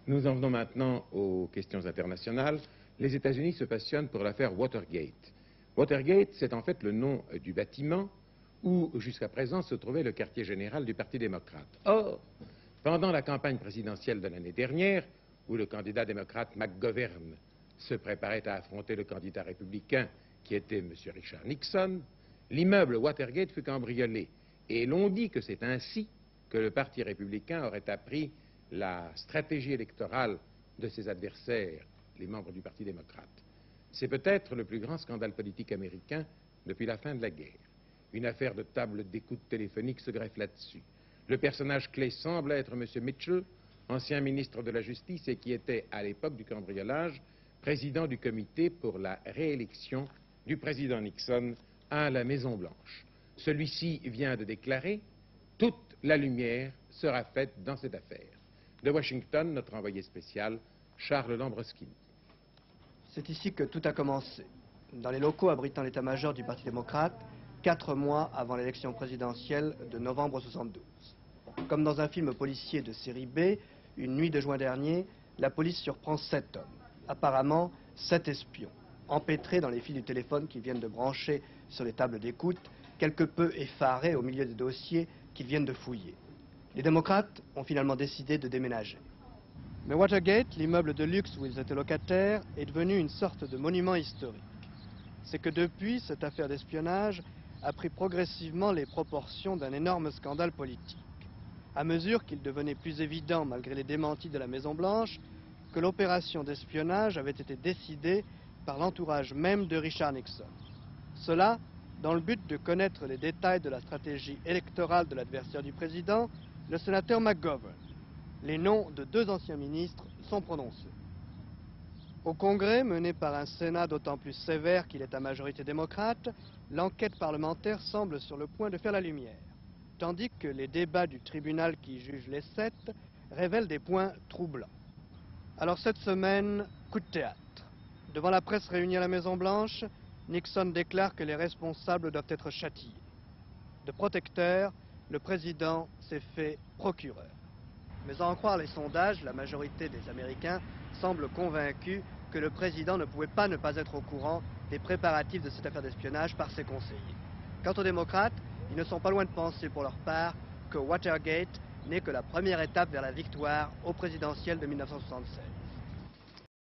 Nous en venons maintenant aux questions internationales. Les États-Unis se passionnent pour l'affaire Watergate. Watergate, c'est en fait le nom du bâtiment où, jusqu'à présent, se trouvait le quartier général du Parti démocrate. Or, pendant la campagne présidentielle de l'année dernière, où le candidat démocrate McGovern se préparait à affronter le candidat républicain qui était M. Richard Nixon, l'immeuble Watergate fut cambriolé. Et l'on dit que c'est ainsi que le Parti républicain aurait appris la stratégie électorale de ses adversaires, les membres du Parti démocrate. C'est peut-être le plus grand scandale politique américain depuis la fin de la guerre. Une affaire de table d'écoute téléphonique se greffe là-dessus. Le personnage clé semble être M. Mitchell, ancien ministre de la Justice et qui était, à l'époque du cambriolage, président du comité pour la réélection du président Nixon à la Maison-Blanche. Celui-ci vient de déclarer « Toute la lumière sera faite dans cette affaire ». De Washington, notre envoyé spécial, Charles Lambroschini. C'est ici que tout a commencé, dans les locaux abritant l'état-major du Parti démocrate, 4 mois avant l'élection présidentielle de novembre 72. Comme dans un film policier de série B, une nuit de juin dernier, la police surprend 7 hommes, apparemment 7 espions, empêtrés dans les fils du téléphone qu'ils viennent de brancher sur les tables d'écoute, quelque peu effarés au milieu des dossiers qu'ils viennent de fouiller. Les démocrates ont finalement décidé de déménager. Mais Watergate, l'immeuble de luxe où ils étaient locataires, est devenu une sorte de monument historique. C'est que depuis, cette affaire d'espionnage a pris progressivement les proportions d'un énorme scandale politique. À mesure qu'il devenait plus évident, malgré les démentis de la Maison-Blanche, que l'opération d'espionnage avait été décidée par l'entourage même de Richard Nixon. Cela dans le but de connaître les détails de la stratégie électorale de l'adversaire du président, le sénateur McGovern. Les noms de 2 anciens ministres sont prononcés. Au Congrès, mené par un Sénat d'autant plus sévère qu'il est à majorité démocrate, l'enquête parlementaire semble sur le point de faire la lumière, tandis que les débats du tribunal qui juge les 7 révèlent des points troublants. Alors cette semaine, coup de théâtre. Devant la presse réunie à la Maison-Blanche, Nixon déclare que les responsables doivent être châtiés. De protecteur, le président s'est fait procureur. Mais à en croire les sondages, la majorité des Américains semble convaincus que le président ne pouvait pas ne pas être au courant des préparatifs de cette affaire d'espionnage par ses conseillers. Quant aux démocrates, ils ne sont pas loin de penser pour leur part que Watergate n'est que la première étape vers la victoire au présidentiel de 1976.